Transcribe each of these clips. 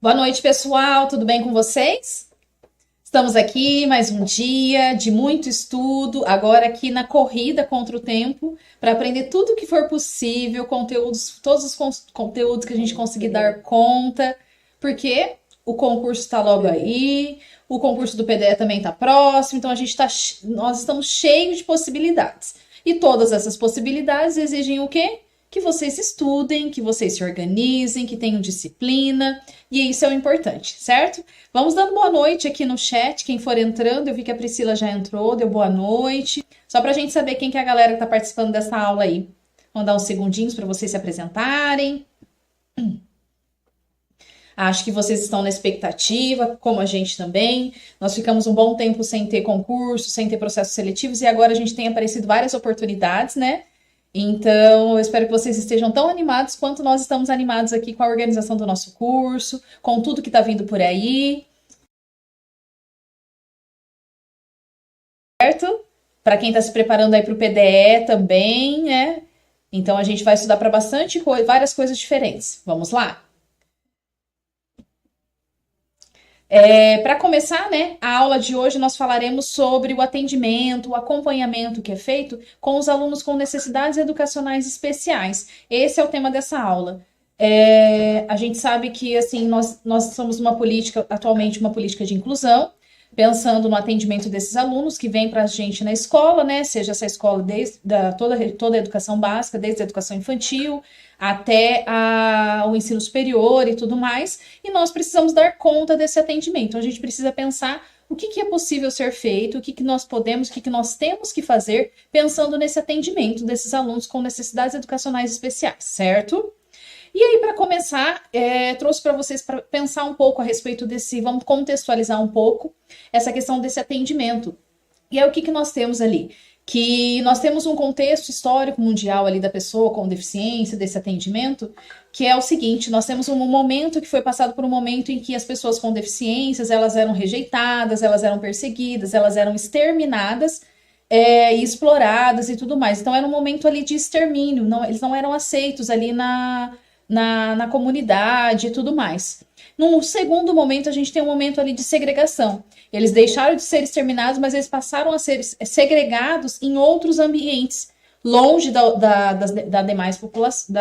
Boa noite, pessoal. Tudo bem com vocês? Estamos aqui mais um dia de muito estudo, agora aqui na corrida contra o tempo, para aprender tudo o que for possível, conteúdos, todos os conteúdos que a gente conseguir dar conta, porque o concurso está logo aí, o concurso do PDE também está próximo, então nós estamos cheios de possibilidades. E todas essas possibilidades exigem o quê? Que vocês estudem, que vocês se organizem, que tenham disciplina, e isso é o importante, certo? Vamos dando boa noite aqui no chat, quem for entrando, eu vi que a Priscila já entrou, deu boa noite, só pra gente saber quem que é a galera que tá participando dessa aula aí. Vamos dar uns segundinhos para vocês se apresentarem. Acho que vocês estão na expectativa, como a gente também. Nós ficamos um bom tempo sem ter concurso, sem ter processos seletivos, e agora a gente tem aparecido várias oportunidades, né? Então, eu espero que vocês estejam tão animados quanto nós estamos animados aqui com a organização do nosso curso, com tudo que está vindo por aí, certo? Para quem está se preparando aí para o PDE também, né? Então, a gente vai estudar para várias coisas diferentes. Vamos lá? Para começar, né, a aula de hoje nós falaremos sobre o atendimento, o acompanhamento que é feito com os alunos com necessidades educacionais especiais. Esse é o tema dessa aula. A gente sabe que assim nós somos uma política, atualmente uma política de inclusão, pensando no atendimento desses alunos que vêm para a gente na escola, né? Seja essa escola toda a educação básica, desde a educação infantil até o ensino superior e tudo mais, e nós precisamos dar conta desse atendimento. Então, a gente precisa pensar o que é possível ser feito, o que nós podemos, o que nós temos que fazer, pensando nesse atendimento desses alunos com necessidades educacionais especiais, certo? E aí, para começar, trouxe para vocês para pensar um pouco a respeito vamos contextualizar um pouco essa questão desse atendimento. E aí, o que nós temos ali? Que nós temos um contexto histórico mundial ali da pessoa com deficiência, desse atendimento, que é o seguinte, nós temos um momento que foi passado por um momento em que as pessoas com deficiências, elas eram rejeitadas, elas eram perseguidas, elas eram exterminadas, e exploradas e tudo mais. Então era um momento ali de extermínio, eles não eram aceitos ali na comunidade e tudo mais. Num segundo momento, a gente tem um momento ali de segregação. Eles deixaram de ser exterminados, mas eles passaram a ser segregados em outros ambientes, longe da demais população,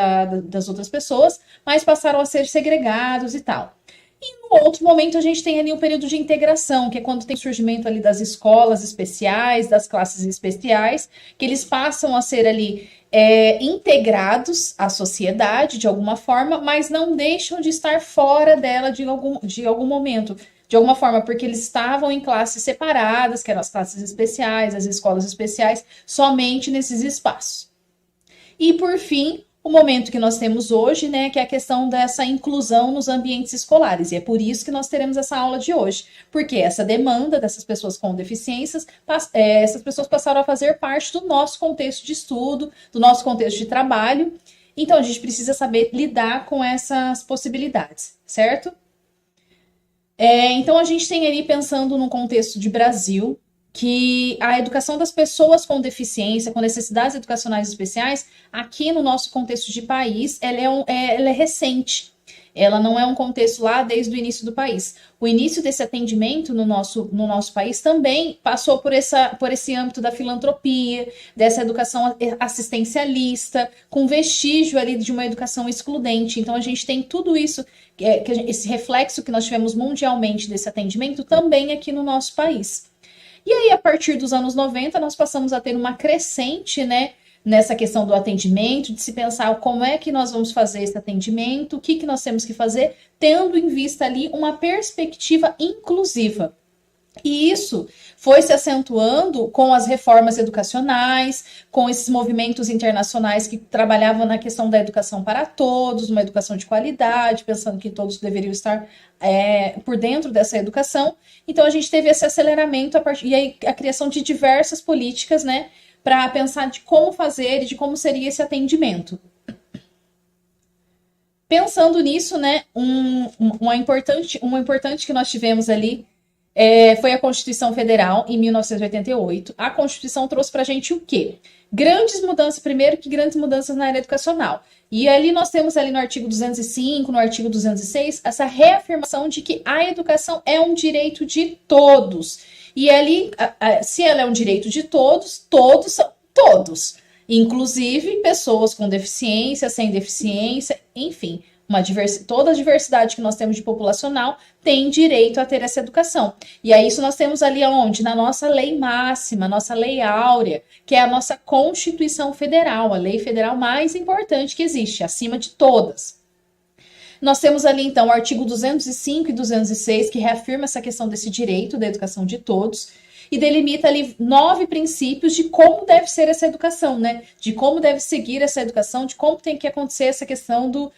das outras pessoas, mas passaram a ser segregados e tal. E no outro momento a gente tem ali um período de integração, que é quando tem o surgimento ali das escolas especiais, das classes especiais, que eles passam a ser ali integrados à sociedade de alguma forma, mas não deixam de estar fora dela de algum momento, de alguma forma, porque eles estavam em classes separadas, que eram as classes especiais, as escolas especiais, somente nesses espaços. E por fim, o momento que nós temos hoje, né, que é a questão dessa inclusão nos ambientes escolares. E é por isso que nós teremos essa aula de hoje, porque essa demanda dessas pessoas com deficiências, essas pessoas passaram a fazer parte do nosso contexto de estudo, do nosso contexto de trabalho. Então, a gente precisa saber lidar com essas possibilidades, certo? Então, a gente tem ali, pensando no contexto de Brasil, que a educação das pessoas com deficiência, com necessidades educacionais especiais, aqui no nosso contexto de país, ela é recente. Ela não é um contexto lá desde o início do país. O início desse atendimento no nosso país também passou por esse âmbito da filantropia, dessa educação assistencialista, com vestígio ali de uma educação excludente. Então, a gente tem tudo isso, esse reflexo que nós tivemos mundialmente desse atendimento também aqui no nosso país. E aí, a partir dos anos 90, nós passamos a ter uma crescente, né, nessa questão do atendimento, de se pensar como é que nós vamos fazer esse atendimento, o que nós temos que fazer, tendo em vista ali uma perspectiva inclusiva. E isso foi se acentuando com as reformas educacionais, com esses movimentos internacionais que trabalhavam na questão da educação para todos, uma educação de qualidade, pensando que todos deveriam estar por dentro dessa educação. Então a gente teve esse aceleramento e aí a criação de diversas políticas, né, para pensar de como fazer e de como seria esse atendimento. Pensando nisso, né, uma importante que nós tivemos ali Foi a Constituição Federal, em 1988. A Constituição trouxe para a gente o quê? Grandes mudanças, primeiro que grandes mudanças na área educacional. E ali nós temos ali no artigo 205, no artigo 206, essa reafirmação de que a educação é um direito de todos. E ali, se ela é um direito de todos, todos são todos. Inclusive pessoas com deficiência, sem deficiência, enfim. Toda a diversidade que nós temos de populacional tem direito a ter essa educação. E é isso nós temos ali aonde? Na nossa lei máxima, nossa lei áurea, que é a nossa Constituição Federal, a lei federal mais importante que existe, acima de todas. Nós temos ali, então, o artigo 205 e 206, que reafirma essa questão desse direito da educação de todos, e delimita ali 9 princípios de como deve ser essa educação, né? De como deve seguir essa educação, de como tem que acontecer essa questão do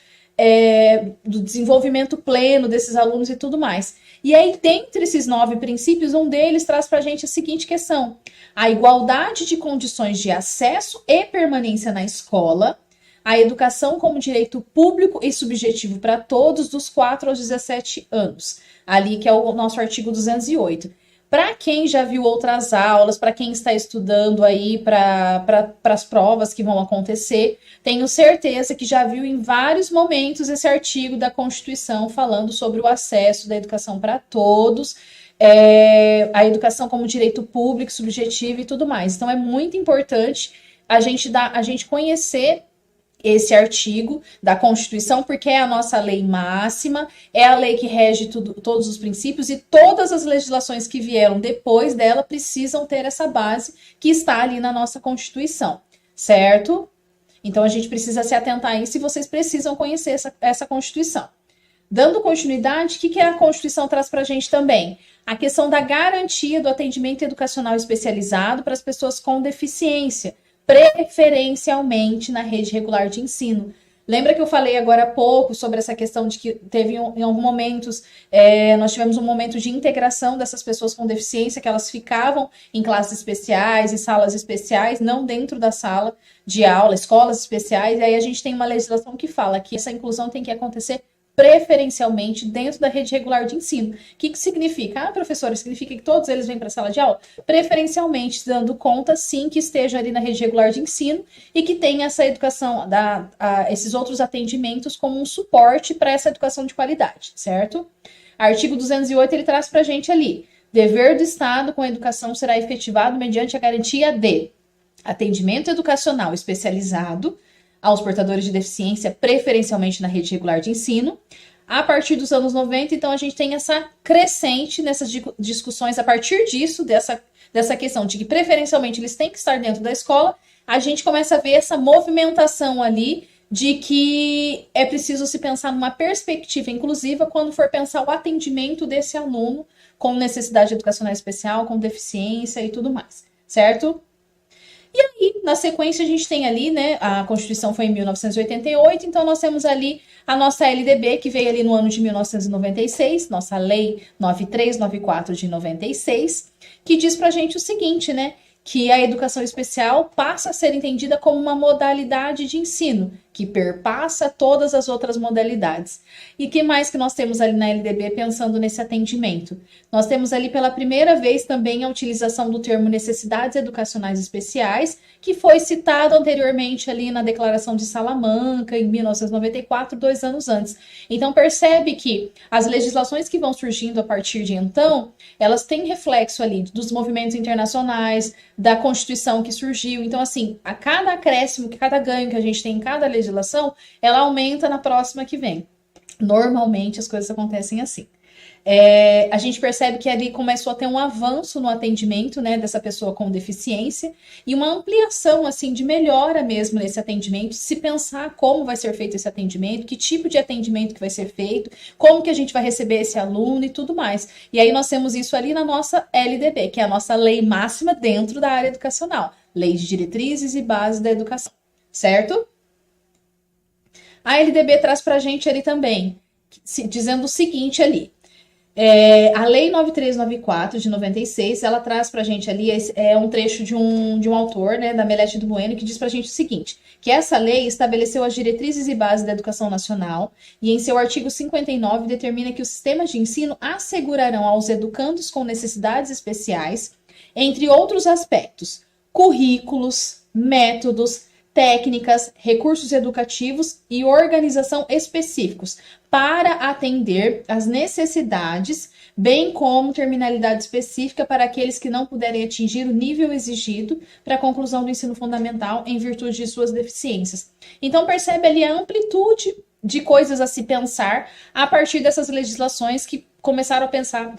desenvolvimento pleno desses alunos e tudo mais. E aí, dentre esses 9 princípios, um deles traz para a gente a seguinte questão: a igualdade de condições de acesso e permanência na escola, a educação como direito público e subjetivo para todos dos 4 aos 17 anos. Ali que é o nosso artigo 208. Para quem já viu outras aulas, para quem está estudando aí para as provas que vão acontecer, tenho certeza que já viu em vários momentos esse artigo da Constituição falando sobre o acesso da educação para todos, a educação como direito público, subjetivo e tudo mais. Então é muito importante a gente conhecer esse artigo da Constituição, porque é a nossa lei máxima, é a lei que rege todos os princípios, e todas as legislações que vieram depois dela precisam ter essa base que está ali na nossa Constituição, certo? Então a gente precisa se atentar a isso e vocês precisam conhecer essa Constituição. Dando continuidade, o que a Constituição traz para a gente também? A questão da garantia do atendimento educacional especializado para as pessoas com deficiência, preferencialmente na rede regular de ensino. Lembra que eu falei agora há pouco sobre essa questão de que teve em alguns momentos, nós tivemos um momento de integração dessas pessoas com deficiência, que elas ficavam em classes especiais, em salas especiais, não dentro da sala de aula, escolas especiais, e aí a gente tem uma legislação que fala que essa inclusão tem que acontecer preferencialmente dentro da rede regular de ensino. O que significa? Ah, professora, significa que todos eles vêm para a sala de aula? Preferencialmente, dando conta, sim, que esteja ali na rede regular de ensino e que tenha essa educação, esses outros atendimentos como um suporte para essa educação de qualidade, certo? Artigo 208, ele traz para a gente ali: dever do Estado com a educação será efetivado mediante a garantia de atendimento educacional especializado aos portadores de deficiência, preferencialmente na rede regular de ensino. A partir dos anos 90, então, a gente tem essa crescente nessas discussões, a partir disso, dessa questão de que preferencialmente eles têm que estar dentro da escola, a gente começa a ver essa movimentação ali de que é preciso se pensar numa perspectiva inclusiva quando for pensar o atendimento desse aluno com necessidade educacional especial, com deficiência e tudo mais, certo? E aí, na sequência, a gente tem ali, né, a Constituição foi em 1988, então nós temos ali a nossa LDB, que veio ali no ano de 1996, nossa Lei 9394 de 96, que diz pra gente o seguinte, né, que a educação especial passa a ser entendida como uma modalidade de ensino, que perpassa todas as outras modalidades. E que mais que nós temos ali na LDB pensando nesse atendimento? Nós temos ali pela primeira vez também a utilização do termo necessidades educacionais especiais, que foi citado anteriormente ali na Declaração de Salamanca, em 1994, 2 anos antes. Então percebe que as legislações que vão surgindo a partir de então, elas têm reflexo ali dos movimentos internacionais, da Constituição que surgiu. Então, assim, a cada acréscimo, cada ganho que a gente tem em cada legislação, ela aumenta na próxima que vem. Normalmente as coisas acontecem assim. A gente percebe que ali começou a ter um avanço no atendimento, né, dessa pessoa com deficiência e uma ampliação assim de melhora mesmo nesse atendimento, se pensar como vai ser feito esse atendimento, que tipo de atendimento que vai ser feito, como que a gente vai receber esse aluno e tudo mais. E aí nós temos isso ali na nossa LDB, que é a nossa lei máxima dentro da área educacional, Lei de Diretrizes e Bases da Educação, certo? A LDB traz pra gente ali também, dizendo o seguinte ali: A Lei 9394 de 96, ela traz pra gente ali, um trecho de um autor, né, da Melete do Bueno, que diz pra gente o seguinte, que essa lei estabeleceu as diretrizes e bases da educação nacional e em seu artigo 59 determina que os sistemas de ensino assegurarão aos educandos com necessidades especiais, entre outros aspectos, currículos, métodos, técnicas, recursos educativos e organização específicos para atender às necessidades, bem como terminalidade específica para aqueles que não puderem atingir o nível exigido para a conclusão do ensino fundamental em virtude de suas deficiências. Então percebe ali a amplitude de coisas a se pensar a partir dessas legislações que começaram a pensar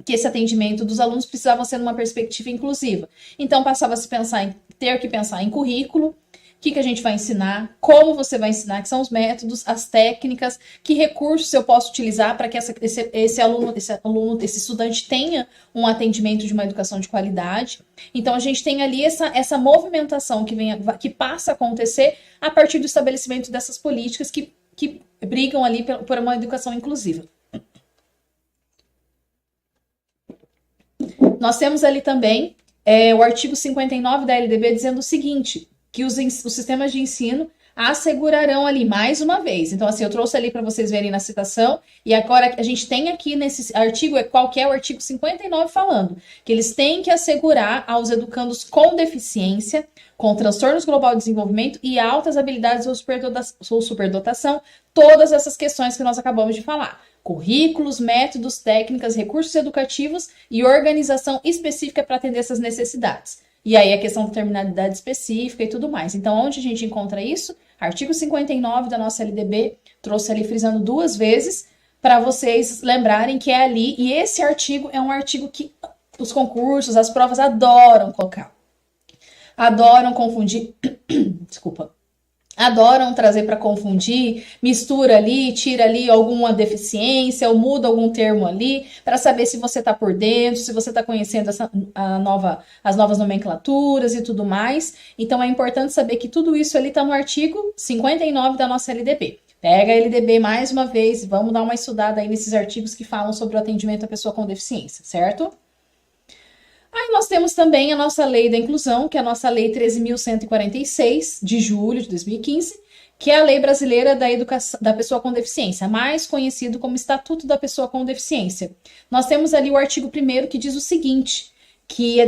que esse atendimento dos alunos precisava ser numa perspectiva inclusiva. Então passava a se ter que pensar em currículo, o que a gente vai ensinar, como você vai ensinar, que são os métodos, as técnicas, que recursos eu posso utilizar para que esse estudante tenha um atendimento de uma educação de qualidade. Então a gente tem ali essa movimentação que passa a acontecer a partir do estabelecimento dessas políticas que brigam ali por uma educação inclusiva. Nós temos ali também o artigo 59 da LDB dizendo o seguinte, que os sistemas de ensino assegurarão ali mais uma vez. Então, assim, eu trouxe ali para vocês verem na citação, e agora a gente tem aqui nesse artigo, qual que é o artigo 59 falando, que eles têm que assegurar aos educandos com deficiência, com transtornos global de desenvolvimento e altas habilidades ou superdotação, todas essas questões que nós acabamos de falar. Currículos, métodos, técnicas, recursos educativos e organização específica para atender essas necessidades. E aí a questão da terminalidade específica e tudo mais. Então, onde a gente encontra isso? Artigo 59 da nossa LDB, trouxe ali frisando 2 vezes, para vocês lembrarem que é ali. E esse artigo é um artigo que os concursos, as provas adoram colocar. Adoram confundir. Desculpa. Adoram trazer para confundir, mistura ali, tira ali alguma deficiência ou muda algum termo ali para saber se você está por dentro, se você está conhecendo as novas nomenclaturas e tudo mais. Então é importante saber que tudo isso ali está no artigo 59 da nossa LDB. Pega a LDB mais uma vez e vamos dar uma estudada aí nesses artigos que falam sobre o atendimento à pessoa com deficiência, certo? Aí nós temos também a nossa Lei da Inclusão, que é a nossa Lei 13.146, de julho de 2015, que é a Lei Brasileira da Educação da Pessoa com Deficiência, mais conhecido como Estatuto da Pessoa com Deficiência. Nós temos ali o artigo 1º que diz o seguinte, que é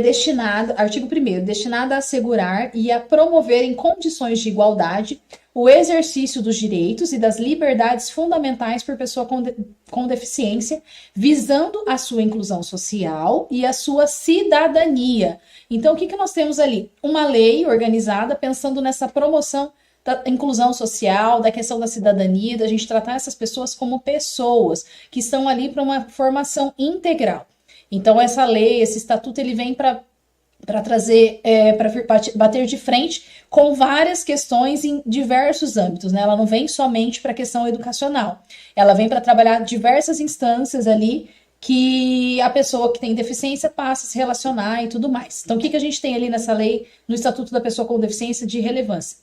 artigo 1º, destinado a assegurar e a promover em condições de igualdade o exercício dos direitos e das liberdades fundamentais por pessoa com deficiência, visando a sua inclusão social e a sua cidadania. Então, o que nós temos ali? Uma lei organizada pensando nessa promoção da inclusão social, da questão da cidadania, da gente tratar essas pessoas como pessoas que estão ali para uma formação integral. Então, essa lei, esse estatuto, ele vem para trazer, para bater de frente com várias questões em diversos âmbitos, né? Ela não vem somente para a questão educacional, ela vem para trabalhar diversas instâncias ali que a pessoa que tem deficiência passa a se relacionar e tudo mais. Então, o que a gente tem ali nessa lei, no Estatuto da Pessoa com Deficiência de relevância?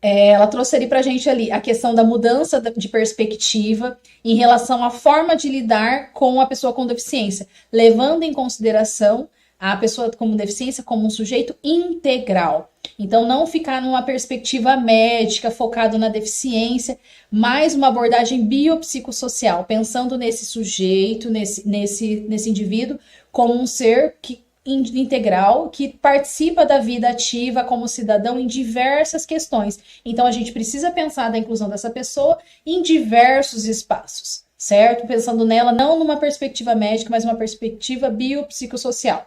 Ela trouxe ali pra gente ali a questão da mudança de perspectiva em relação à forma de lidar com a pessoa com deficiência, levando em consideração a pessoa com deficiência como um sujeito integral. Então, não ficar numa perspectiva médica, focado na deficiência, mas uma abordagem biopsicossocial, pensando nesse sujeito, nesse indivíduo, como um ser integral, que participa da vida ativa como cidadão em diversas questões. Então, a gente precisa pensar da inclusão dessa pessoa em diversos espaços, certo? Pensando nela não numa perspectiva médica, mas uma perspectiva biopsicossocial.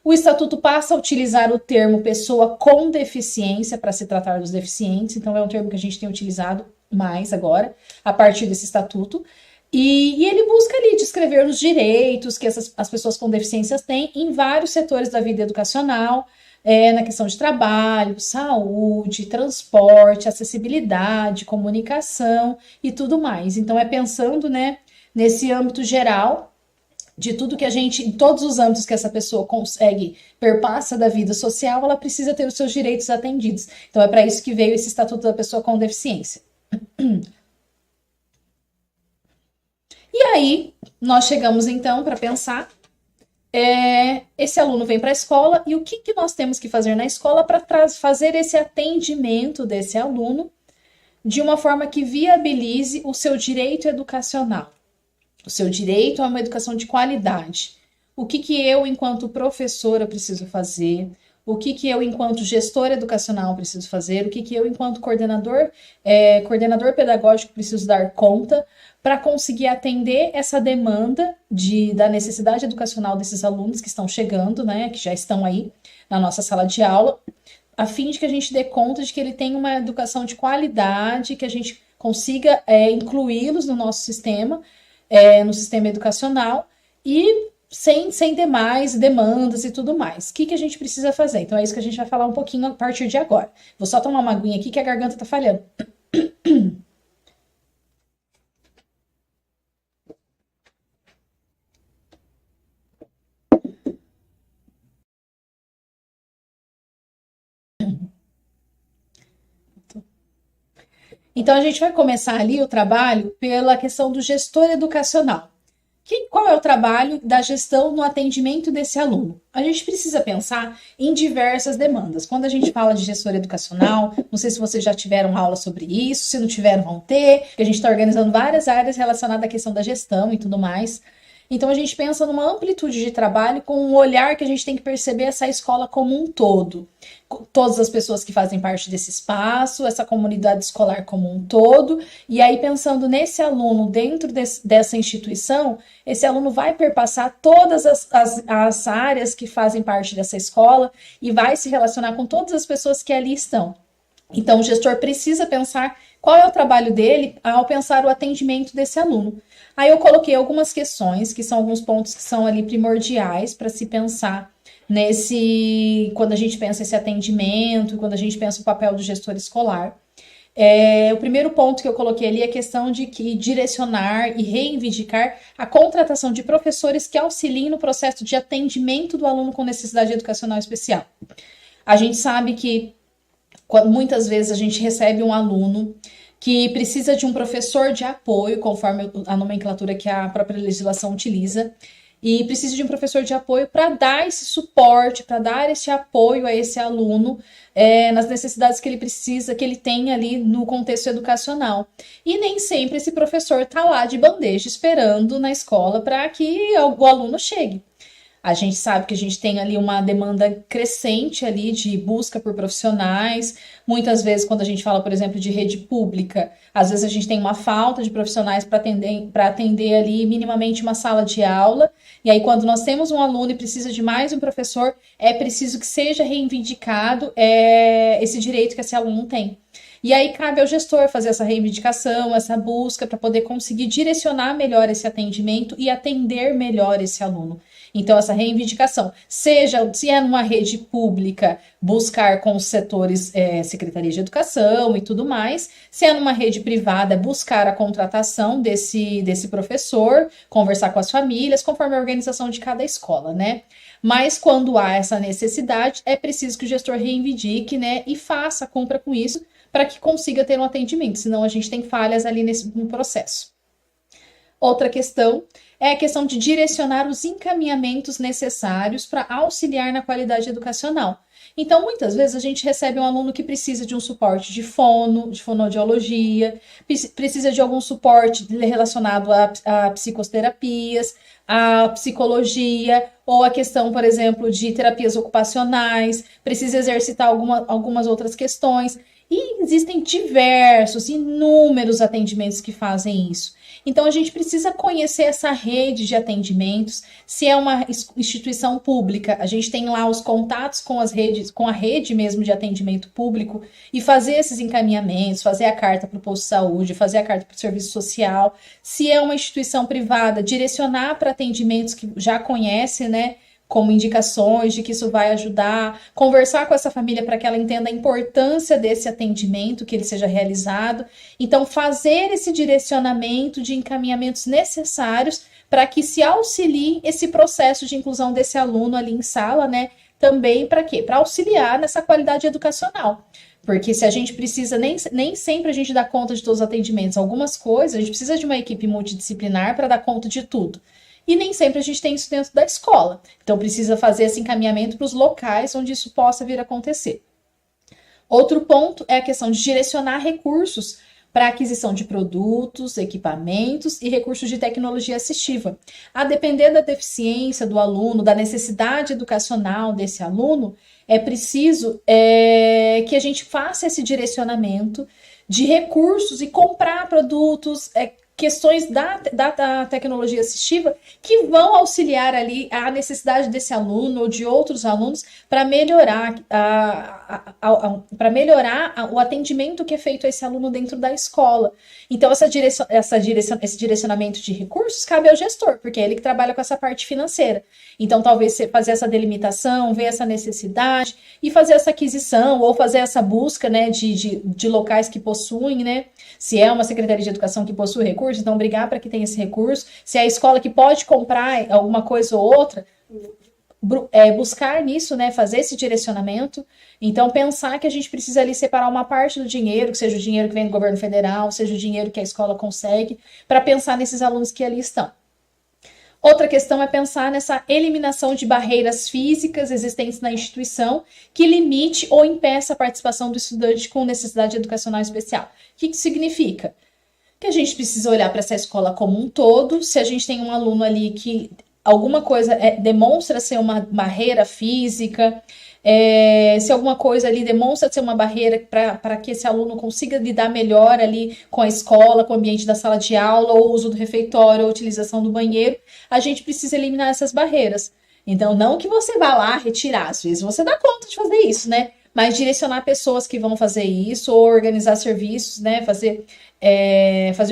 O Estatuto passa a utilizar o termo pessoa com deficiência para se tratar dos deficientes, então é um termo que a gente tem utilizado mais agora, a partir desse Estatuto. E ele busca ali descrever os direitos que as pessoas com deficiências têm em vários setores da vida educacional, na questão de trabalho, saúde, transporte, acessibilidade, comunicação e tudo mais. Então, é pensando, né, nesse âmbito geral de tudo que em todos os âmbitos que essa pessoa consegue, perpassa da vida social, ela precisa ter os seus direitos atendidos. Então, é para isso que veio esse Estatuto da Pessoa com Deficiência. E aí, nós chegamos então para pensar, esse aluno vem para a escola e o que, que nós temos que fazer na escola para fazer esse atendimento desse aluno de uma forma que viabilize o seu direito educacional, o seu direito a uma educação de qualidade. O que, que eu, enquanto professora, preciso fazer? O que, que eu, enquanto gestora educacional, preciso fazer? O que, que eu, enquanto coordenador pedagógico, preciso dar conta para conseguir atender essa demanda da necessidade educacional desses alunos que estão chegando, né, que já estão aí na nossa sala de aula, a fim de que a gente dê conta de que ele tenha uma educação de qualidade, que a gente consiga incluí-los no nosso sistema, no sistema educacional, e sem demais demandas e tudo mais. O que, que a gente precisa fazer? Então é isso que a gente vai falar um pouquinho a partir de agora. Vou só tomar uma aguinha aqui que a garganta tá falhando. Então a gente vai começar ali o trabalho pela questão do gestor educacional. Qual é o trabalho da gestão no atendimento desse aluno? A gente precisa pensar em diversas demandas. Quando a gente fala de gestor educacional, não sei se vocês já tiveram aula sobre isso, se não tiveram, vão ter, porque a gente está organizando várias áreas relacionadas à questão da gestão e tudo mais. Então a gente pensa numa amplitude de trabalho com um olhar que a gente tem que perceber essa escola como um todo. Todas as pessoas que fazem parte desse espaço, essa comunidade escolar como um todo, e aí pensando nesse aluno dentro dessa instituição, esse aluno vai perpassar todas as áreas que fazem parte dessa escola e vai se relacionar com todas as pessoas que ali estão. Então o gestor precisa pensar qual é o trabalho dele ao pensar o atendimento desse aluno. Aí eu coloquei algumas questões, que são alguns pontos que são ali primordiais para se pensar quando a gente pensa esse atendimento, quando a gente pensa o papel do gestor escolar. O primeiro ponto que eu coloquei ali é a questão de direcionar e reivindicar a contratação de professores que auxiliem no processo de atendimento do aluno com necessidade educacional especial. A gente sabe que muitas vezes a gente recebe um aluno que precisa de um professor de apoio, conforme a nomenclatura que a própria legislação utiliza, e precisa de um professor de apoio para dar esse suporte, para dar esse apoio a esse aluno nas necessidades que ele precisa, que ele tem ali no contexto educacional. E nem sempre esse professor está lá de bandeja esperando na escola para que o aluno chegue. A gente sabe que a gente tem ali uma demanda crescente ali de busca por profissionais. Muitas vezes, quando a gente fala, por exemplo, de rede pública, às vezes a gente tem uma falta de profissionais para atender ali minimamente uma sala de aula. E aí, quando nós temos um aluno e precisa de mais um professor, é preciso que seja reivindicado esse direito que esse aluno tem. E aí cabe ao gestor fazer essa reivindicação, essa busca para poder conseguir direcionar melhor esse atendimento e atender melhor esse aluno. Então, essa reivindicação, se é numa rede pública, buscar com os setores Secretaria de Educação e tudo mais, se é numa rede privada, buscar a contratação desse professor, conversar com as famílias, conforme a organização de cada escola, né? Mas quando há essa necessidade, é preciso que o gestor reivindique, né, e faça, cumpra com isso, para que consiga ter um atendimento, senão a gente tem falhas ali no processo. Outra questão é a questão de direcionar os encaminhamentos necessários para auxiliar na qualidade educacional. Então, muitas vezes a gente recebe um aluno que precisa de um suporte de fonoaudiologia, precisa de algum suporte relacionado a psicoterapias, a psicologia, ou a questão, por exemplo, de terapias ocupacionais, precisa exercitar algumas outras questões. E existem inúmeros atendimentos que fazem isso. Então, a gente precisa conhecer essa rede de atendimentos. Se é uma instituição pública, a gente tem lá os contatos com a rede mesmo de atendimento público e fazer esses encaminhamentos, fazer a carta para o posto de saúde, fazer a carta para o serviço social. Se é uma instituição privada, direcionar para atendimentos que já conhece, né? Como indicações de que isso vai ajudar, conversar com essa família para que ela entenda a importância desse atendimento, que ele seja realizado. Então, fazer esse direcionamento de encaminhamentos necessários para que se auxilie esse processo de inclusão desse aluno ali em sala, né? Também para quê? Para auxiliar nessa qualidade educacional. Porque se a gente precisa, nem sempre a gente dá conta de todos os atendimentos. Algumas coisas, a gente precisa de uma equipe multidisciplinar para dar conta de tudo. E nem sempre a gente tem isso dentro da escola. Então, precisa fazer esse encaminhamento para os locais onde isso possa vir a acontecer. Outro ponto é a questão de direcionar recursos para aquisição de produtos, equipamentos e recursos de tecnologia assistiva. A depender da deficiência do aluno, da necessidade educacional desse aluno, é preciso que a gente faça esse direcionamento de recursos e comprar produtos, questões da tecnologia assistiva que vão auxiliar ali a necessidade desse aluno ou de outros alunos para melhorar, o atendimento que é feito a esse aluno dentro da escola. Então, esse direcionamento de recursos cabe ao gestor, porque é ele que trabalha com essa parte financeira. Então, talvez fazer essa delimitação, ver essa necessidade e fazer essa aquisição ou fazer essa busca, né, de locais que possuem, né? Se é uma Secretaria de Educação que possui recurso, então brigar para que tenha esse recurso. Se é a escola que pode comprar alguma coisa ou outra, buscar nisso, né, fazer esse direcionamento. Então, pensar que a gente precisa ali separar uma parte do dinheiro, que seja o dinheiro que vem do governo federal, seja o dinheiro que a escola consegue, para pensar nesses alunos que ali estão. Outra questão é pensar nessa eliminação de barreiras físicas existentes na instituição que limite ou impeça a participação do estudante com necessidade educacional especial. O que isso significa? Que a gente precisa olhar para essa escola como um todo. Se a gente tem um aluno ali que alguma coisa demonstra ser uma barreira física, se alguma coisa ali demonstra ser uma barreira para que esse aluno consiga lidar melhor ali com a escola, com o ambiente da sala de aula, ou o uso do refeitório, ou a utilização do banheiro, a gente precisa eliminar essas barreiras. Então, não que você vá lá retirar, às vezes você dá conta de fazer isso, né? Mas direcionar pessoas que vão fazer isso, ou organizar serviços, né? Fazer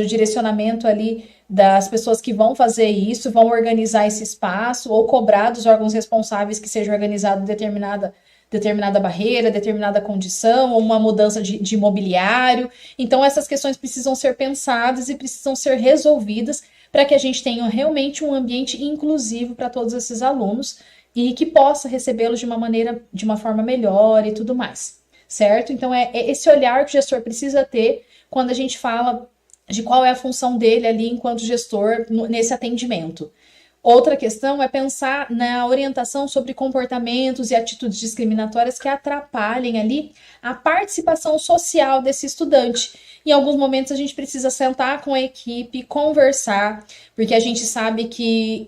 o direcionamento ali das pessoas que vão fazer isso, vão organizar esse espaço, ou cobrar dos órgãos responsáveis que seja organizado determinada barreira, determinada condição, ou uma mudança de mobiliário. Então, essas questões precisam ser pensadas e precisam ser resolvidas para que a gente tenha realmente um ambiente inclusivo para todos esses alunos e que possa recebê-los de uma forma melhor e tudo mais, certo? Então, é esse olhar que o gestor precisa ter quando a gente fala de qual é a função dele ali enquanto gestor nesse atendimento. Outra questão é pensar na orientação sobre comportamentos e atitudes discriminatórias que atrapalhem ali a participação social desse estudante. Em alguns momentos a gente precisa sentar com a equipe, conversar, porque a gente sabe que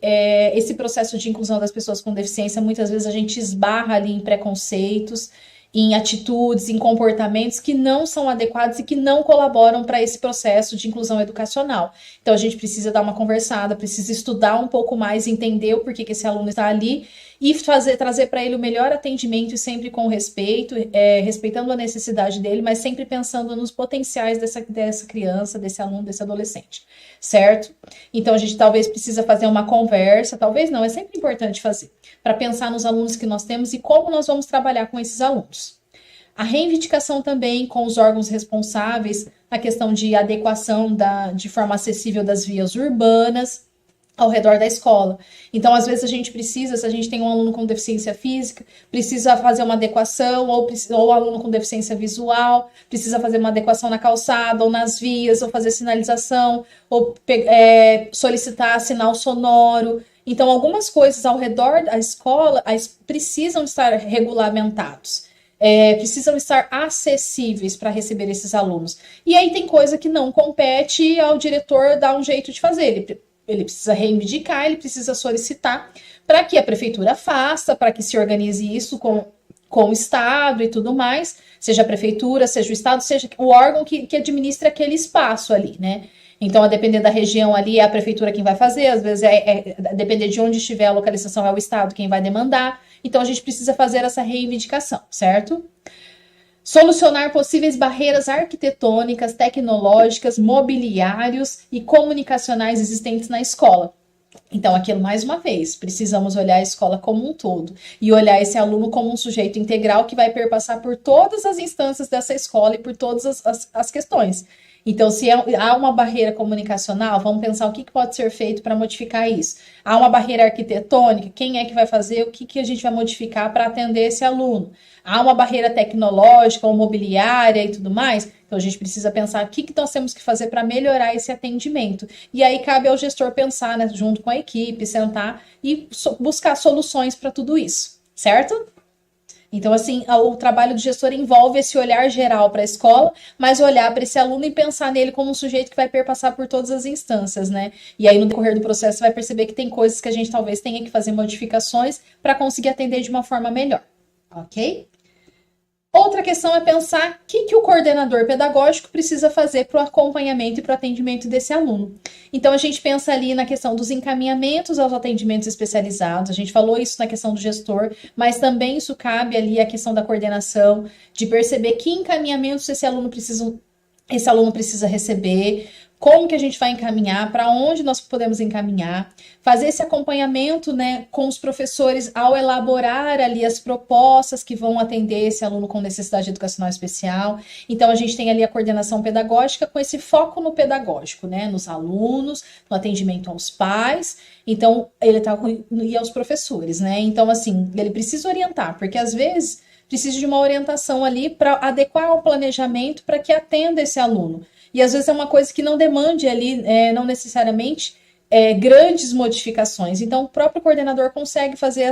esse processo de inclusão das pessoas com deficiência, muitas vezes a gente esbarra ali em preconceitos, em atitudes, em comportamentos que não são adequados e que não colaboram para esse processo de inclusão educacional. Então, a gente precisa dar uma conversada, precisa estudar um pouco mais, entender o porquê que esse aluno está ali e trazer para ele o melhor atendimento e sempre com respeito, respeitando a necessidade dele, mas sempre pensando nos potenciais dessa criança, desse aluno, desse adolescente, certo? Então, a gente talvez precisa fazer uma conversa, talvez não, é sempre importante fazer, para pensar nos alunos que nós temos e como nós vamos trabalhar com esses alunos. A reivindicação também com os órgãos responsáveis, a questão de adequação de forma acessível das vias urbanas ao redor da escola. Então, às vezes a gente precisa, se a gente tem um aluno com deficiência física, precisa fazer uma adequação, ou aluno com deficiência visual, precisa fazer uma adequação na calçada, ou nas vias, ou fazer sinalização, ou solicitar sinal sonoro. Então, algumas coisas ao redor da escola precisam estar regulamentados, precisam estar acessíveis para receber esses alunos. E aí tem coisa que não compete ao diretor dar um jeito de fazer. Ele precisa reivindicar, ele precisa solicitar para que a prefeitura faça, para que se organize isso com o Estado e tudo mais, seja a prefeitura, seja o Estado, seja o órgão que administra aquele espaço ali, né? Então, a depender da região ali, é a prefeitura quem vai fazer, às vezes depender de onde estiver a localização, é o Estado quem vai demandar. Então, a gente precisa fazer essa reivindicação, certo? Solucionar possíveis barreiras arquitetônicas, tecnológicas, mobiliários e comunicacionais existentes na escola. Então, aquilo, mais uma vez, precisamos olhar a escola como um todo e olhar esse aluno como um sujeito integral que vai perpassar por todas as instâncias dessa escola e por todas as questões. Então, se há uma barreira comunicacional, vamos pensar o que pode ser feito para modificar isso. Há uma barreira arquitetônica, quem é que vai fazer, o que a gente vai modificar para atender esse aluno? Há uma barreira tecnológica ou mobiliária e tudo mais, então a gente precisa pensar o que nós temos que fazer para melhorar esse atendimento. E aí cabe ao gestor pensar, né, junto com a equipe, sentar e buscar soluções para tudo isso, certo? Então, assim, o trabalho do gestor envolve esse olhar geral para a escola, mas olhar para esse aluno e pensar nele como um sujeito que vai perpassar por todas as instâncias, né? E aí, no decorrer do processo, você vai perceber que tem coisas que a gente talvez tenha que fazer modificações para conseguir atender de uma forma melhor, ok? Outra questão é pensar o que o coordenador pedagógico precisa fazer para o acompanhamento e para o atendimento desse aluno. Então, a gente pensa ali na questão dos encaminhamentos aos atendimentos especializados, a gente falou isso na questão do gestor, mas também isso cabe ali à questão da coordenação, de perceber que encaminhamentos esse aluno precisa receber, como que a gente vai encaminhar, para onde nós podemos encaminhar, fazer esse acompanhamento, né, com os professores ao elaborar ali as propostas que vão atender esse aluno com necessidade educacional especial. Então, a gente tem ali a coordenação pedagógica com esse foco no pedagógico, né, nos alunos, no atendimento aos pais, então, e aos professores, né, então, assim, ele precisa orientar, porque às vezes precisa de uma orientação ali para adequar o planejamento para que atenda esse aluno. E às vezes é uma coisa que não demande ali, não necessariamente grandes modificações. Então, o próprio coordenador consegue fazer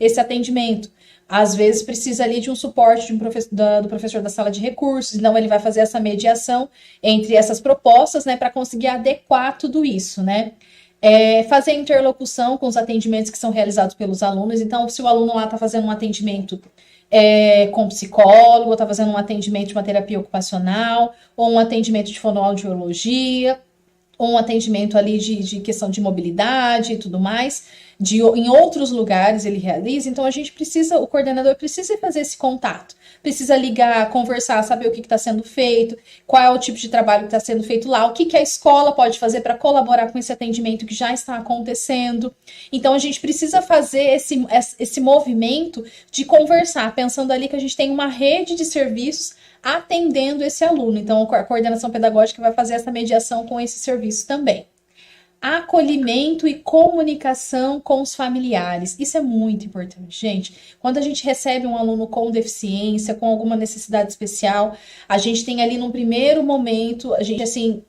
esse atendimento. Às vezes precisa ali de um suporte do professor da sala de recursos, então ele vai fazer essa mediação entre essas propostas, né, para conseguir adequar tudo isso, né? Fazer interlocução com os atendimentos que são realizados pelos alunos. Então, se o aluno lá está fazendo um atendimento com psicólogo, ou está fazendo um atendimento de uma terapia ocupacional, ou um atendimento de fonoaudiologia, ou um atendimento ali de questão de mobilidade e tudo mais, em outros lugares ele realiza, então o coordenador precisa fazer esse contato, precisa ligar, conversar, saber o que está sendo feito, qual é o tipo de trabalho que está sendo feito lá, o que a escola pode fazer para colaborar com esse atendimento que já está acontecendo. Então a gente precisa fazer esse movimento de conversar, pensando ali que a gente tem uma rede de serviços atendendo esse aluno. Então a coordenação pedagógica vai fazer essa mediação com esse serviço também. Acolhimento e comunicação com os familiares. Isso é muito importante, gente. Quando a gente recebe um aluno com deficiência, com alguma necessidade especial, a gente tem ali num primeiro momento, a gente, assim,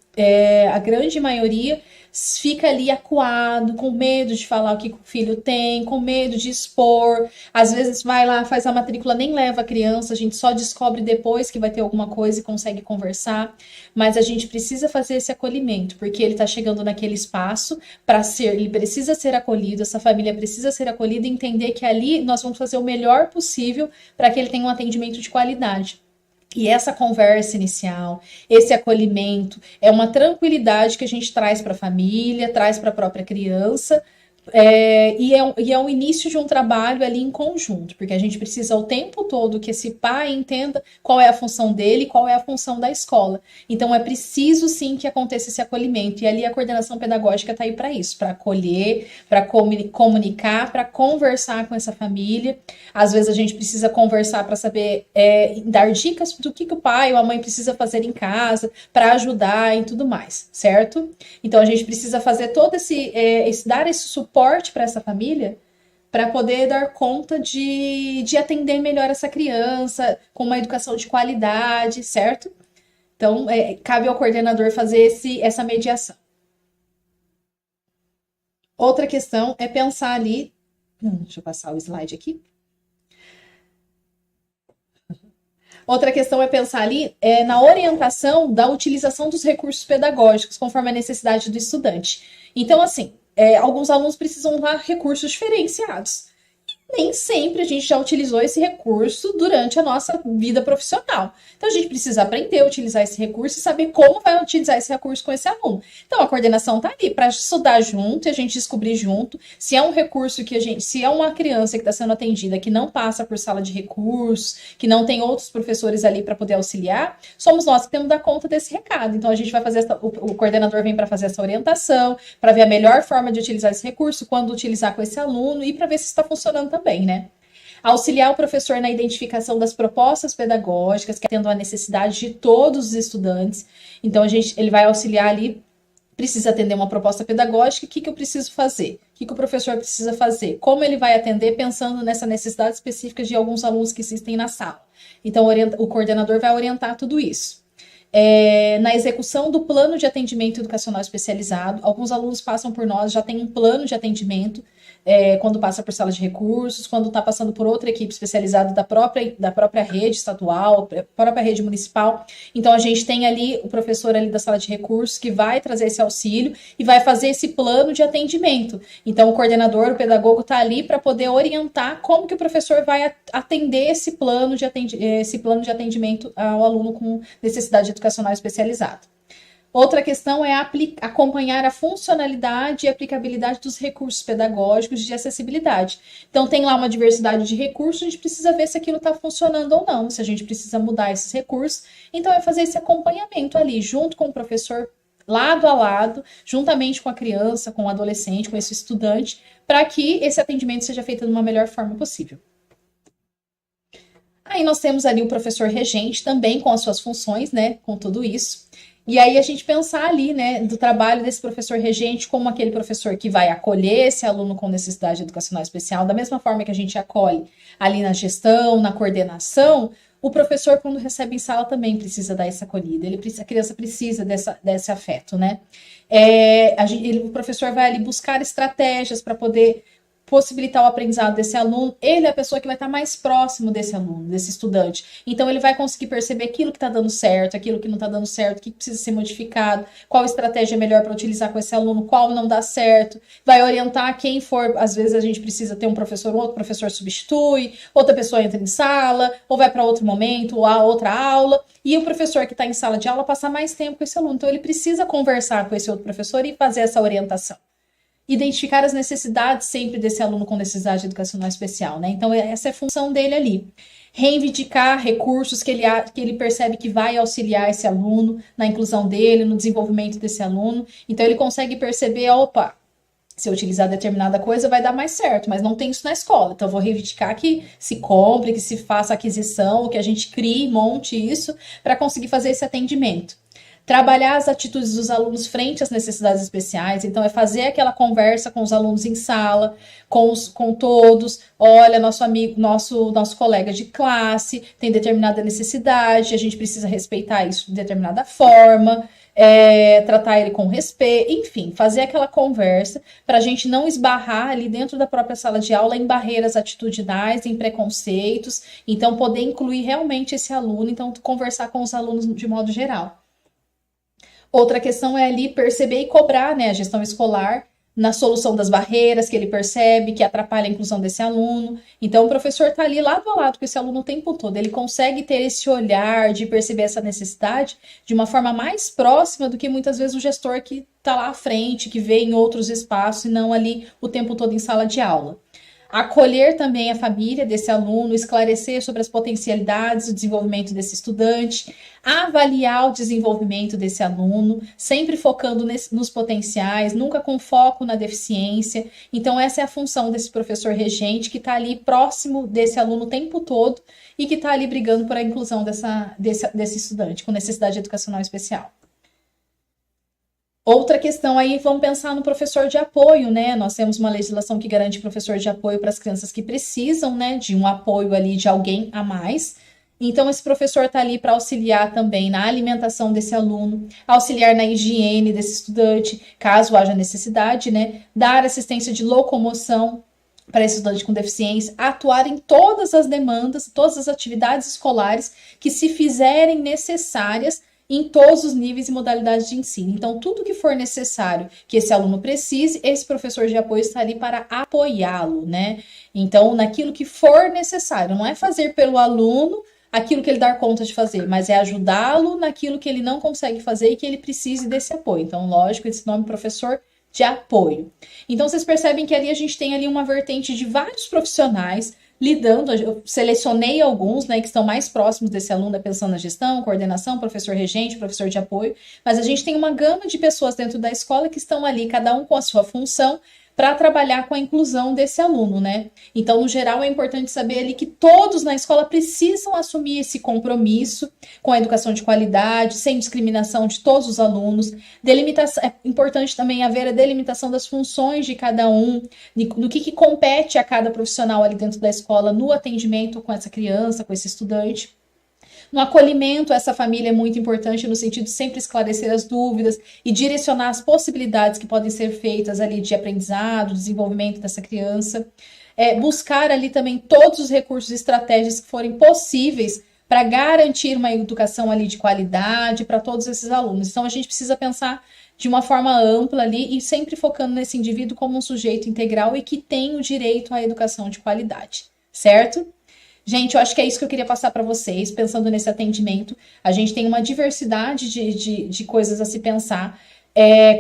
a grande maioria fica ali acuado, com medo de falar o que o filho tem, com medo de expor. Às vezes vai lá, faz a matrícula, nem leva a criança, a gente só descobre depois que vai ter alguma coisa e consegue conversar. Mas a gente precisa fazer esse acolhimento, porque ele está chegando naquele espaço ele precisa ser acolhido, essa família precisa ser acolhida e entender que ali nós vamos fazer o melhor possível para que ele tenha um atendimento de qualidade. E essa conversa inicial, esse acolhimento, é uma tranquilidade que a gente traz para a família, traz para a própria criança, e é o início de um trabalho ali em conjunto, porque a gente precisa o tempo todo que esse pai entenda qual é a função dele, qual é a função da escola. Então é preciso sim que aconteça esse acolhimento, e ali a coordenação pedagógica está aí para isso, para acolher, para comunicar, para conversar com essa família. Às vezes a gente precisa conversar para saber, dar dicas do que o pai ou a mãe precisa fazer em casa, para ajudar e tudo mais, certo? Então a gente precisa fazer todo dar esse suporte para essa família, para poder dar conta de atender melhor essa criança, com uma educação de qualidade, certo? Então, cabe ao coordenador fazer essa mediação. Outra questão é pensar ali, deixa eu passar o slide aqui. Outra questão é pensar ali na orientação da utilização dos recursos pedagógicos, conforme a necessidade do estudante. Então, assim, alguns alunos precisam usar recursos diferenciados. Nem sempre a gente já utilizou esse recurso durante a nossa vida profissional. Então, a gente precisa aprender a utilizar esse recurso e saber como vai utilizar esse recurso com esse aluno. Então, a coordenação está ali para estudar junto e a gente descobrir junto se é um recurso se é uma criança que está sendo atendida que não passa por sala de recursos, que não tem outros professores ali para poder auxiliar, somos nós que temos que dar conta desse recado. Então, a gente vai fazer o coordenador vem para fazer essa orientação, para ver a melhor forma de utilizar esse recurso, quando utilizar com esse aluno e para ver se está funcionando também, né? Auxiliar o professor na identificação das propostas pedagógicas, que atendam à necessidade de todos os estudantes. Então, ele vai auxiliar ali, precisa atender uma proposta pedagógica, o que eu preciso fazer? O que o professor precisa fazer? Como ele vai atender pensando nessa necessidade específica de alguns alunos que existem na sala? Então, o coordenador vai orientar tudo isso. Na execução do plano de atendimento educacional especializado, alguns alunos passam por nós, já tem um plano de atendimento, quando passa por sala de recursos, quando está passando por outra equipe especializada da própria rede estadual, própria rede municipal. Então, a gente tem ali o professor ali da sala de recursos que vai trazer esse auxílio e vai fazer esse plano de atendimento. Então, o coordenador, o pedagogo está ali para poder orientar como que o professor vai atender esse plano de atendimento ao aluno com necessidade educacional especializada. Outra questão é acompanhar a funcionalidade e aplicabilidade dos recursos pedagógicos de acessibilidade. Então, tem lá uma diversidade de recursos, a gente precisa ver se aquilo está funcionando ou não, se a gente precisa mudar esses recursos. Então, é fazer esse acompanhamento ali, junto com o professor, lado a lado, juntamente com a criança, com o adolescente, com esse estudante, para que esse atendimento seja feito de uma melhor forma possível. Aí nós temos ali o professor regente também com as suas funções, né, com tudo isso. E aí a gente pensar ali, né, do trabalho desse professor regente como aquele professor que vai acolher esse aluno com necessidade educacional especial, da mesma forma que a gente acolhe ali na gestão, na coordenação, o professor, quando recebe em sala, também precisa dar essa acolhida. A criança precisa desse afeto, né? O professor vai ali buscar estratégias para poder possibilitar o aprendizado desse aluno. Ele é a pessoa que vai estar mais próximo desse aluno, desse estudante. Então, ele vai conseguir perceber aquilo que está dando certo, aquilo que não está dando certo, o que precisa ser modificado, qual estratégia é melhor para utilizar com esse aluno, qual não dá certo. Vai orientar quem for. Às vezes, a gente precisa ter um outro professor substitui, outra pessoa entra em sala, ou vai para outro momento, ou a outra aula. E o professor que está em sala de aula passa mais tempo com esse aluno. Então, ele precisa conversar com esse outro professor e fazer essa orientação. Identificar as necessidades sempre desse aluno com necessidade educacional especial, né? Então, essa é a função dele ali. Reivindicar recursos que ele percebe que vai auxiliar esse aluno na inclusão dele, no desenvolvimento desse aluno. Então, ele consegue perceber, opa, se eu utilizar determinada coisa vai dar mais certo, mas não tem isso na escola. Então, eu vou reivindicar que se compre, que se faça aquisição, que a gente crie, monte isso para conseguir fazer esse atendimento. Trabalhar as atitudes dos alunos frente às necessidades especiais. Então, é fazer aquela conversa com os alunos em sala, com todos. Olha, nosso amigo, nosso colega de classe tem determinada necessidade, a gente precisa respeitar isso de determinada forma, tratar ele com respeito, enfim, fazer aquela conversa para a gente não esbarrar ali dentro da própria sala de aula em barreiras atitudinais, em preconceitos. Então, poder incluir realmente esse aluno, então, conversar com os alunos de modo geral. Outra questão é ali perceber e cobrar, né, a gestão escolar na solução das barreiras que ele percebe, que atrapalha a inclusão desse aluno. Então, o professor está ali lado a lado com esse aluno o tempo todo. Ele consegue ter esse olhar de perceber essa necessidade de uma forma mais próxima do que muitas vezes o gestor que está lá à frente, que vê em outros espaços e não ali o tempo todo em sala de aula. Acolher também a família desse aluno, esclarecer sobre as potencialidades do desenvolvimento desse estudante, avaliar o desenvolvimento desse aluno, sempre focando nos potenciais, nunca com foco na deficiência. Então, essa é a função desse professor regente, que está ali próximo desse aluno o tempo todo e que está ali brigando por a inclusão desse estudante com necessidade educacional especial. Outra questão aí, vamos pensar no professor de apoio, né? Nós temos uma legislação que garante professor de apoio para as crianças que precisam, né, de um apoio ali de alguém a mais. Então, esse professor está ali para auxiliar também na alimentação desse aluno, auxiliar na higiene desse estudante, caso haja necessidade, né? Dar assistência de locomoção para esse estudante com deficiência, atuar em todas as demandas, todas as atividades escolares que se fizerem necessárias em todos os níveis e modalidades de ensino. Então, tudo que for necessário que esse aluno precise, esse professor de apoio está ali para apoiá-lo, né? Então, naquilo que for necessário, não é fazer pelo aluno aquilo que ele dá conta de fazer, mas é ajudá-lo naquilo que ele não consegue fazer e que ele precise desse apoio. Então, lógico, esse nome professor de apoio. Então, vocês percebem que ali a gente tem ali uma vertente de vários profissionais lidando, eu selecionei alguns, né, que estão mais próximos desse aluno, pensando na gestão, coordenação, professor regente, professor de apoio, mas a gente tem uma gama de pessoas dentro da escola que estão ali, cada um com a sua função, para trabalhar com a inclusão desse aluno, né? Então, no geral, é importante saber ali que todos na escola precisam assumir esse compromisso com a educação de qualidade, sem discriminação de todos os alunos. Delimitação, é importante também haver a delimitação das funções de cada um, no que compete a cada profissional ali dentro da escola, no atendimento com essa criança, com esse estudante. No acolhimento, essa família é muito importante no sentido de sempre esclarecer as dúvidas e direcionar as possibilidades que podem ser feitas ali de aprendizado, desenvolvimento dessa criança. Buscar ali também todos os recursos e estratégias que forem possíveis para garantir uma educação ali de qualidade para todos esses alunos. Então, a gente precisa pensar de uma forma ampla ali e sempre focando nesse indivíduo como um sujeito integral e que tem o direito à educação de qualidade, certo? Gente, eu acho que é isso que eu queria passar para vocês, pensando nesse atendimento. A gente tem uma diversidade de coisas a se pensar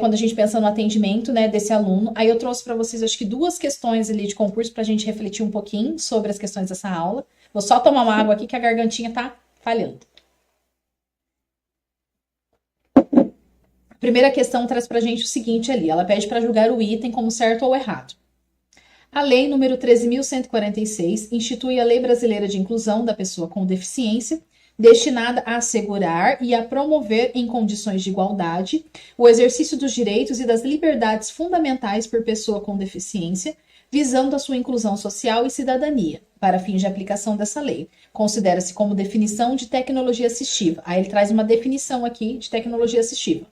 quando a gente pensa no atendimento, né, desse aluno. Aí eu trouxe para vocês, acho que 2 questões ali de concurso para a gente refletir um pouquinho sobre as questões dessa aula. Vou só tomar uma água aqui que a gargantinha tá falhando. A primeira questão traz para a gente o seguinte ali, ela pede para julgar o item como certo ou errado. A Lei número 13.146 institui a Lei Brasileira de Inclusão da Pessoa com Deficiência, destinada a assegurar e a promover em condições de igualdade o exercício dos direitos e das liberdades fundamentais por pessoa com deficiência, visando a sua inclusão social e cidadania, para fins de aplicação dessa lei. Considera-se como definição de tecnologia assistiva. Aí ele traz uma definição aqui de tecnologia assistiva.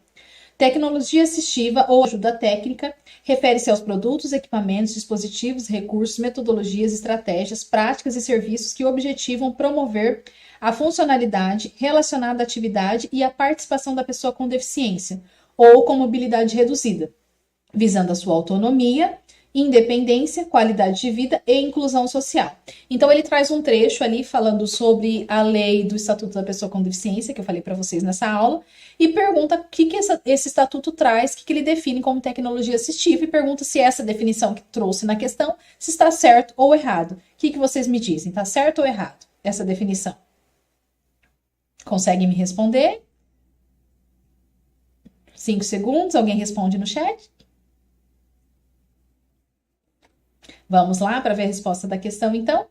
Tecnologia assistiva ou ajuda técnica refere-se aos produtos, equipamentos, dispositivos, recursos, metodologias, estratégias, práticas e serviços que objetivam promover a funcionalidade relacionada à atividade e à participação da pessoa com deficiência ou com mobilidade reduzida, visando a sua autonomia, independência, qualidade de vida e inclusão social. Então ele traz um trecho ali falando sobre a lei do Estatuto da Pessoa com Deficiência, que eu falei para vocês nessa aula, e pergunta o que esse estatuto traz, o que ele define como tecnologia assistiva, e pergunta se essa definição que trouxe na questão, se está certo ou errado. O que vocês me dizem? Está certo ou errado essa definição? Conseguem me responder? 5 segundos, alguém responde no chat? Vamos lá para ver a resposta da questão, então?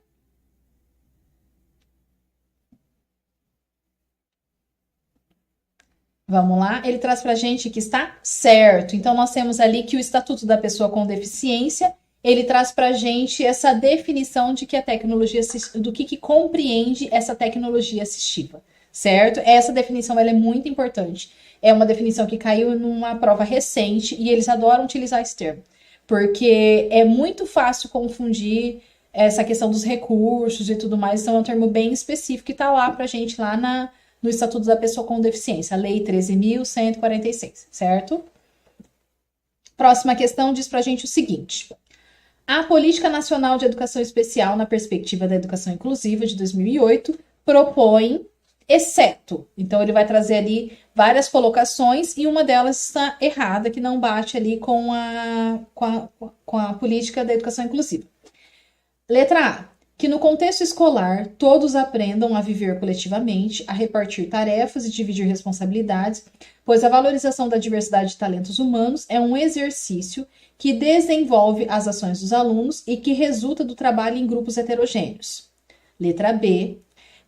Vamos lá, ele traz para a gente que está certo. Então, nós temos ali que o Estatuto da Pessoa com Deficiência, ele traz para a gente essa definição de que a tecnologia, do que compreende essa tecnologia assistiva, certo? Essa definição, ela é muito importante. É uma definição que caiu numa prova recente e eles adoram utilizar esse termo, porque é muito fácil confundir essa questão dos recursos e tudo mais. Então, é um termo bem específico que está lá para a gente, lá no Estatuto da Pessoa com Deficiência, a Lei 13.146, certo? Próxima questão diz para a gente o seguinte. A Política Nacional de Educação Especial, na perspectiva da educação inclusiva, de 2008, propõe, exceto. Então, ele vai trazer ali várias colocações e uma delas está errada, que não bate ali com a política da educação inclusiva. Letra A. Que no contexto escolar, todos aprendam a viver coletivamente, a repartir tarefas e dividir responsabilidades, pois a valorização da diversidade de talentos humanos é um exercício que desenvolve as ações dos alunos e que resulta do trabalho em grupos heterogêneos. Letra B.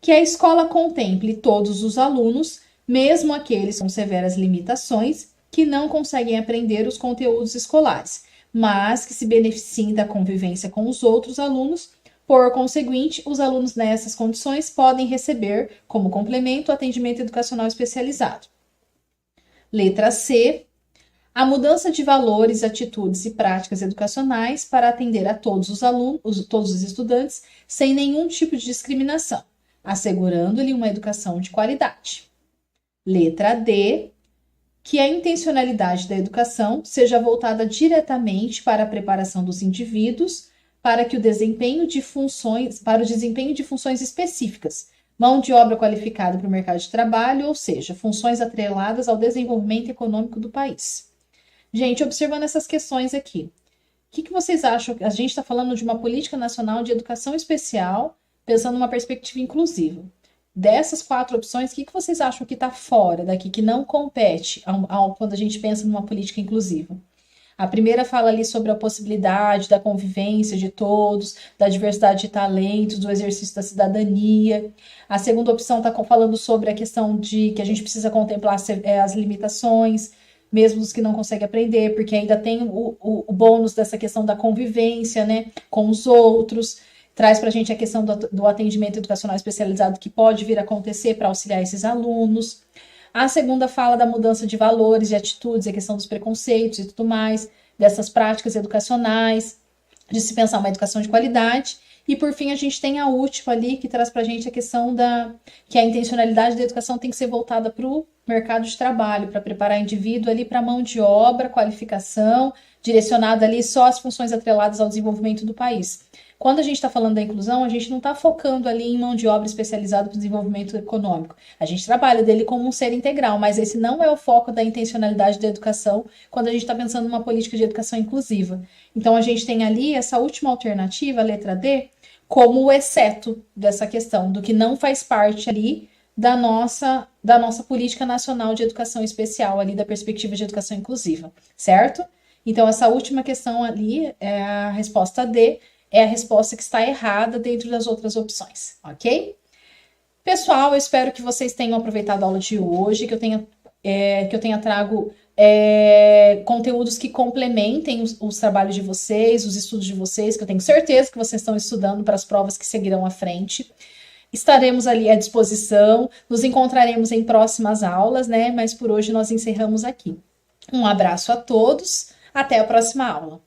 Que a escola contemple todos os alunos, mesmo aqueles com severas limitações, que não conseguem aprender os conteúdos escolares, mas que se beneficiem da convivência com os outros alunos. Por conseguinte, os alunos nessas condições podem receber, como complemento, atendimento educacional especializado. Letra C. A mudança de valores, atitudes e práticas educacionais para atender a todos os alunos, todos os estudantes, sem nenhum tipo de discriminação, assegurando-lhe uma educação de qualidade. Letra D. Que a intencionalidade da educação seja voltada diretamente para a preparação dos indivíduos para o desempenho de funções específicas, mão de obra qualificada para o mercado de trabalho, ou seja, funções atreladas ao desenvolvimento econômico do país. Gente, observando essas questões aqui, o que vocês acham? A gente está falando de uma política nacional de educação especial, pensando numa perspectiva inclusiva. Dessas 4 opções, o que vocês acham que está fora daqui, que não compete quando a gente pensa numa política inclusiva? A primeira fala ali sobre a possibilidade da convivência de todos, da diversidade de talentos, do exercício da cidadania. A segunda opção está falando sobre a questão de que a gente precisa contemplar as limitações, mesmo os que não conseguem aprender, porque ainda tem o bônus dessa questão da convivência, né, com os outros. Traz para a gente a questão do atendimento educacional especializado que pode vir a acontecer para auxiliar esses alunos. A segunda fala da mudança de valores e atitudes, a questão dos preconceitos e tudo mais, dessas práticas educacionais, de se pensar uma educação de qualidade. E, por fim, a gente tem a última ali, que traz para a gente a questão que a intencionalidade da educação tem que ser voltada para o mercado de trabalho, para preparar o indivíduo ali para a mão de obra, qualificação, direcionada ali só às funções atreladas ao desenvolvimento do país. Quando a gente está falando da inclusão, a gente não está focando ali em mão de obra especializada para o desenvolvimento econômico. A gente trabalha dele como um ser integral, mas esse não é o foco da intencionalidade da educação quando a gente está pensando numa política de educação inclusiva. Então, a gente tem ali essa última alternativa, a letra D, como o exceto dessa questão, do que não faz parte ali da nossa política nacional de educação especial, ali da perspectiva de educação inclusiva, certo? Então, essa última questão ali, a resposta D, é a resposta que está errada dentro das outras opções, ok? Pessoal, eu espero que vocês tenham aproveitado a aula de hoje, que eu tenha trago conteúdos que complementem os trabalhos de vocês, os estudos de vocês, que eu tenho certeza que vocês estão estudando para as provas que seguirão à frente. Estaremos ali à disposição, nos encontraremos em próximas aulas, né? Mas por hoje nós encerramos aqui. Um abraço a todos, até a próxima aula.